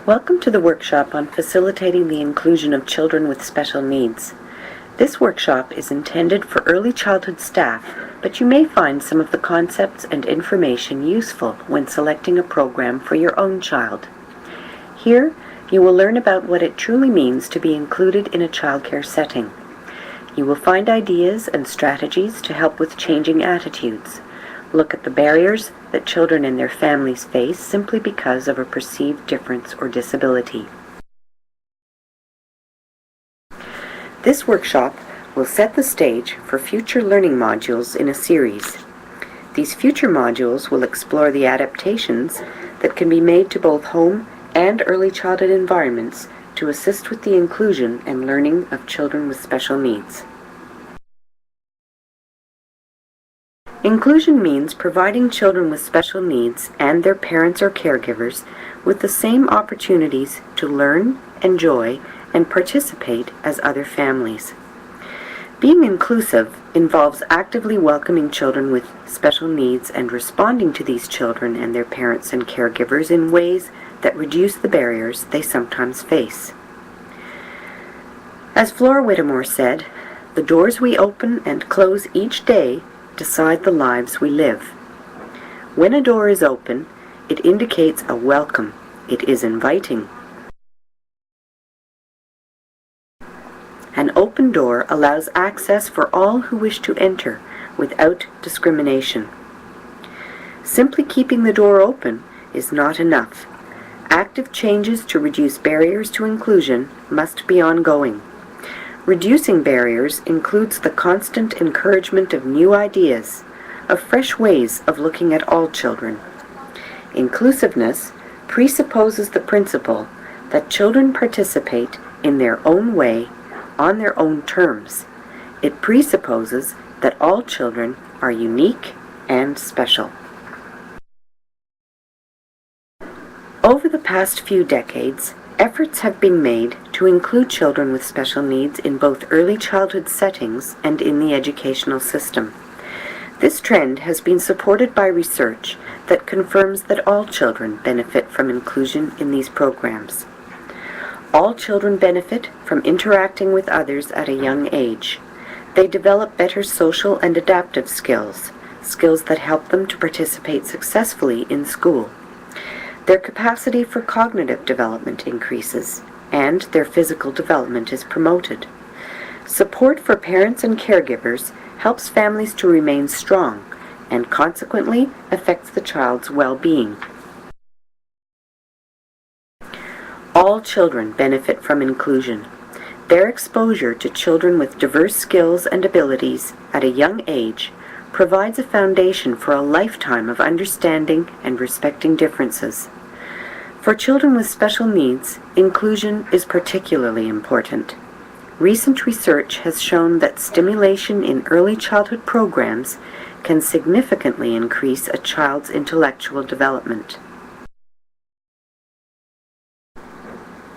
Welcome to the workshop on facilitating the inclusion of children with special needs. This workshop is intended for early childhood staff, but you may find some of the concepts and information useful when selecting a program for your own child. Here, you will learn about what it truly means to be included in a childcare setting. You will find ideas and strategies to help with changing attitudes. Look at the barriers that children and their families face simply because of a perceived difference or disability. This workshop will set the stage for future learning modules in a series. These future modules will explore the adaptations that can be made to both home and early childhood environments to assist with the inclusion and learning of children with special needs. Inclusion means providing children with special needs and their parents or caregivers with the same opportunities to learn, enjoy, and participate as other families. Being inclusive involves actively welcoming children with special needs and responding to these children and their parents and caregivers in ways that reduce the barriers they sometimes face. As Flora Whittemore said, "The doors we open and close each day decide the lives we live." When a door is open, it indicates a welcome. It is inviting. An open door allows access for all who wish to enter without discrimination. Simply keeping the door open is not enough. Active changes to reduce barriers to inclusion must be ongoing. Reducing barriers includes the constant encouragement of new ideas, of fresh ways of looking at all children. Inclusiveness presupposes the principle that children participate in their own way, on their own terms. It presupposes that all children are unique and special. Over the past few decades, efforts have been made to include children with special needs in both early childhood settings and in the educational system. This trend has been supported by research that confirms that all children benefit from inclusion in these programs. All children benefit from interacting with others at a young age. They develop better social and adaptive skills, skills that help them to participate successfully in school. Their capacity for cognitive development increases, and their physical development is promoted. Support for parents and caregivers helps families to remain strong, and consequently affects the child's well-being. All children benefit from inclusion. Their exposure to children with diverse skills and abilities at a young age provides a foundation for a lifetime of understanding and respecting differences. For children with special needs, inclusion is particularly important. Recent research has shown that stimulation in early childhood programs can significantly increase a child's intellectual development.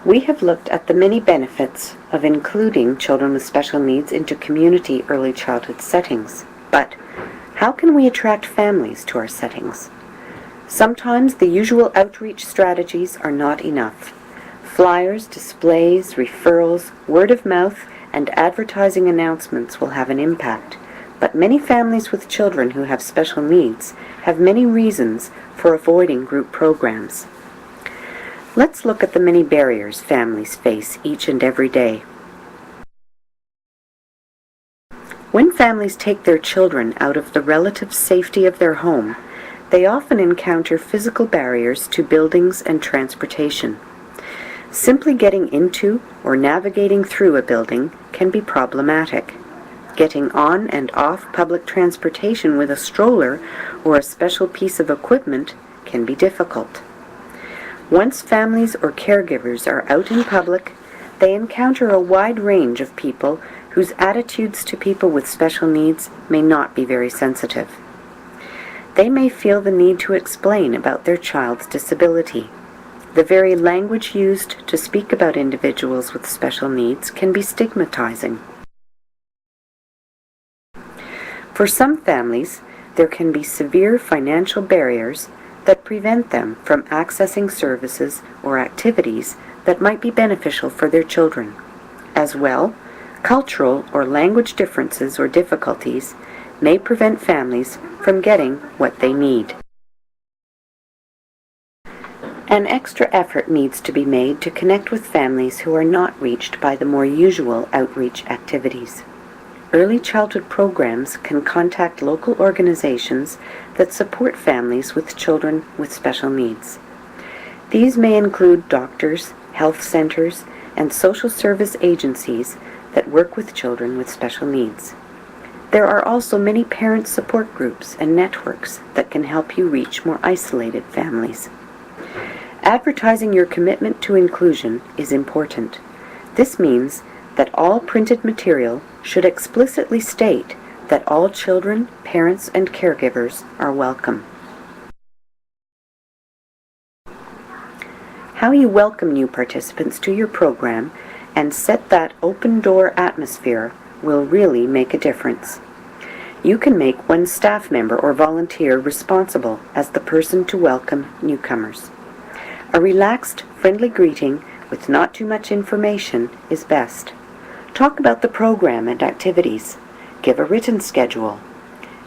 We have looked at the many benefits of including children with special needs into community early childhood settings, but how can we attract families to our settings? Sometimes the usual outreach strategies are not enough. Flyers, displays, referrals, word of mouth, and advertising announcements will have an impact, but many families with children who have special needs have many reasons for avoiding group programs. Let's look at the many barriers families face each and every day. When families take their children out of the relative safety of their home, they often encounter physical barriers to buildings and transportation. Simply getting into or navigating through a building can be problematic. Getting on and off public transportation with a stroller or a special piece of equipment can be difficult. Once families or caregivers are out in public, they encounter a wide range of people whose attitudes to people with special needs may not be very sensitive. They may feel the need to explain about their child's disability. The very language used to speak about individuals with special needs can be stigmatizing. For some families, there can be severe financial barriers that prevent them from accessing services or activities that might be beneficial for their children. As well, cultural or language differences or difficulties may prevent families from getting what they need. An extra effort needs to be made to connect with families who are not reached by the more usual outreach activities. Early childhood programs can contact local organizations that support families with children with special needs. These may include doctors, health centers, and social service agencies that work with children with special needs. There are also many parent support groups and networks that can help you reach more isolated families. Advertising your commitment to inclusion is important. This means that all printed material should explicitly state that all children, parents, and caregivers are welcome. How you welcome new participants to your program and set that open-door atmosphere will really make a difference. You can make one staff member or volunteer responsible as the person to welcome newcomers. A relaxed, friendly greeting with not too much information is best. Talk about the program and activities. Give a written schedule.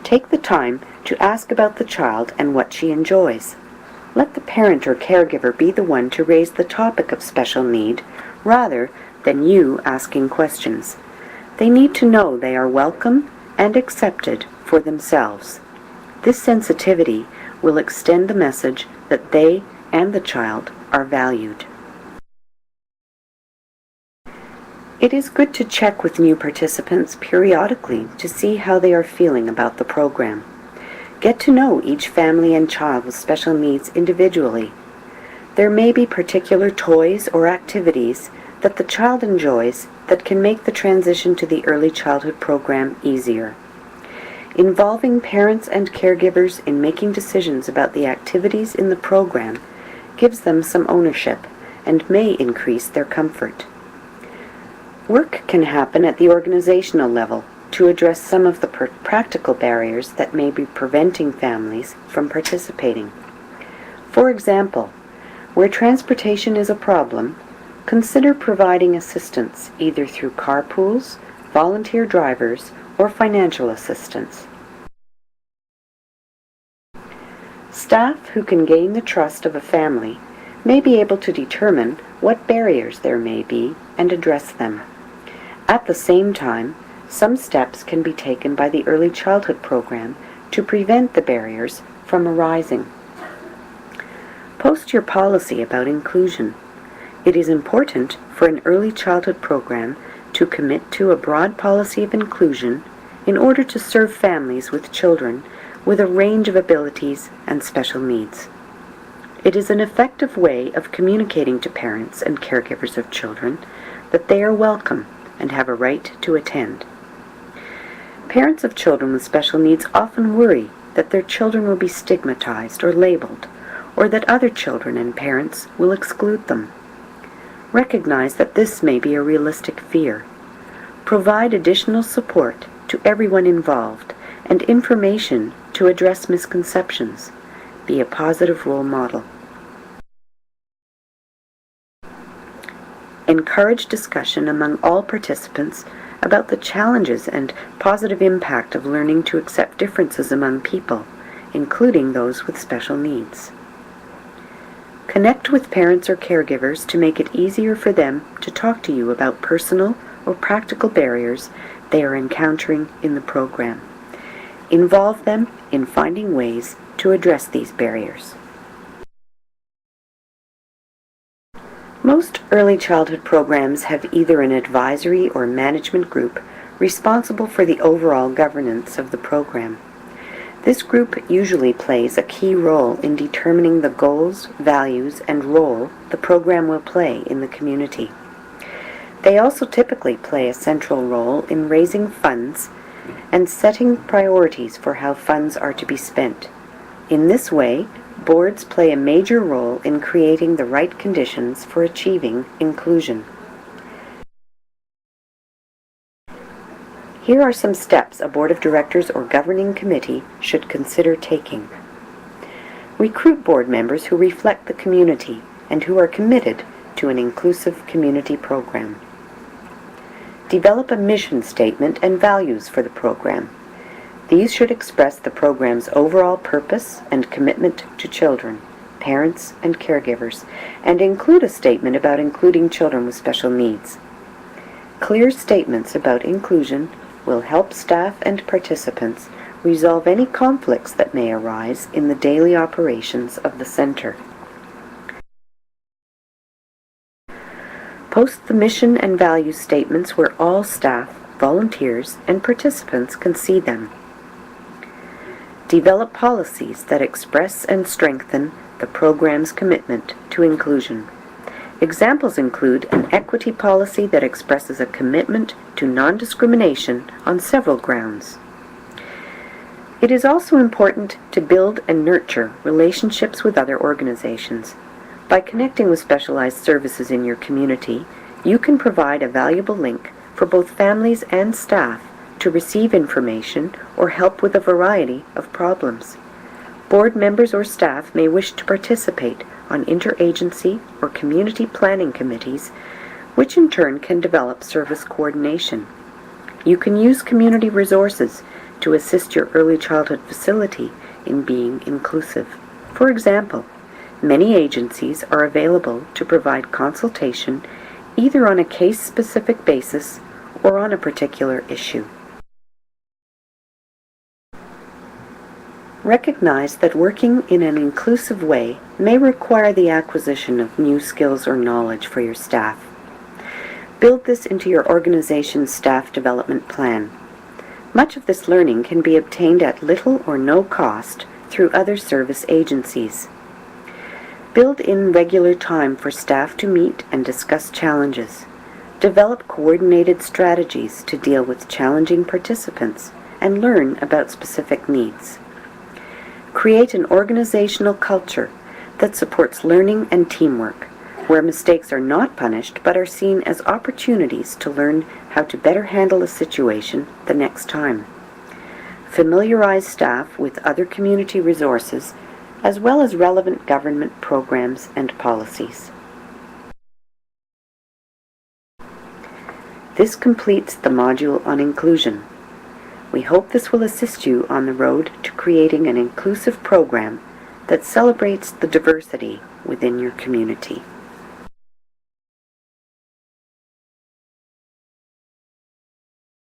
Take the time to ask about the child and what she enjoys. Let the parent or caregiver be the one to raise the topic of special need rather than you asking questions. They need to know they are welcome and accepted for themselves. This sensitivity will extend the message that they and the child are valued. It is good to check with new participants periodically to see how they are feeling about the program. Get to know each family and child with special needs individually. There may be particular toys or activities that the child enjoys that can make the transition to the early childhood program easier. Involving parents and caregivers in making decisions about the activities in the program gives them some ownership and may increase their comfort. Work can happen at the organizational level to address some of the practical barriers that may be preventing families from participating. For example, where transportation is a problem, consider providing assistance either through carpools, volunteer drivers, or financial assistance. Staff who can gain the trust of a family may be able to determine what barriers there may be and address them. At the same time, some steps can be taken by the early childhood program to prevent the barriers from arising. Post your policy about inclusion. It is important for an early childhood program to commit to a broad policy of inclusion in order to serve families with children with a range of abilities and special needs. It is an effective way of communicating to parents and caregivers of children that they are welcome and have a right to attend. Parents of children with special needs often worry that their children will be stigmatized or labeled, or that other children and parents will exclude them. Recognize that this may be a realistic fear. Provide additional support to everyone involved and information to address misconceptions. Be a positive role model. Encourage discussion among all participants about the challenges and positive impact of learning to accept differences among people, including those with special needs. Connect with parents or caregivers to make it easier for them to talk to you about personal or practical barriers they are encountering in the program. Involve them in finding ways to address these barriers. Most early childhood programs have either an advisory or management group responsible for the overall governance of the program. This group usually plays a key role in determining the goals, values, and role the program will play in the community. They also typically play a central role in raising funds and setting priorities for how funds are to be spent. In this way, boards play a major role in creating the right conditions for achieving inclusion. Here are some steps a board of directors or governing committee should consider taking. Recruit board members who reflect the community and who are committed to an inclusive community program. Develop a mission statement and values for the program. These should express the program's overall purpose and commitment to children, parents, and caregivers, and include a statement about including children with special needs. Clear statements about inclusion will help staff and participants resolve any conflicts that may arise in the daily operations of the center. Post the mission and value statements where all staff, volunteers, and participants can see them. Develop policies that express and strengthen the program's commitment to inclusion. Examples include an equity policy that expresses a commitment to non-discrimination on several grounds. It is also important to build and nurture relationships with other organizations. By connecting with specialized services in your community, you can provide a valuable link for both families and staff to receive information or help with a variety of problems. Board members or staff may wish to participate on interagency or community planning committees, which in turn can develop service coordination. You can use community resources to assist your early childhood facility in being inclusive. For example, many agencies are available to provide consultation either on a case-specific basis or on a particular issue. Recognize that working in an inclusive way may require the acquisition of new skills or knowledge for your staff. Build this into your organization's staff development plan. Much of this learning can be obtained at little or no cost through other service agencies. Build in regular time for staff to meet and discuss challenges. Develop coordinated strategies to deal with challenging participants and learn about specific needs. Create an organizational culture that supports learning and teamwork, where mistakes are not punished but are seen as opportunities to learn how to better handle a situation the next time. Familiarize staff with other community resources as well as relevant government programs and policies. This completes the module on inclusion. We hope this will assist you on the road to creating an inclusive program that celebrates the diversity within your community.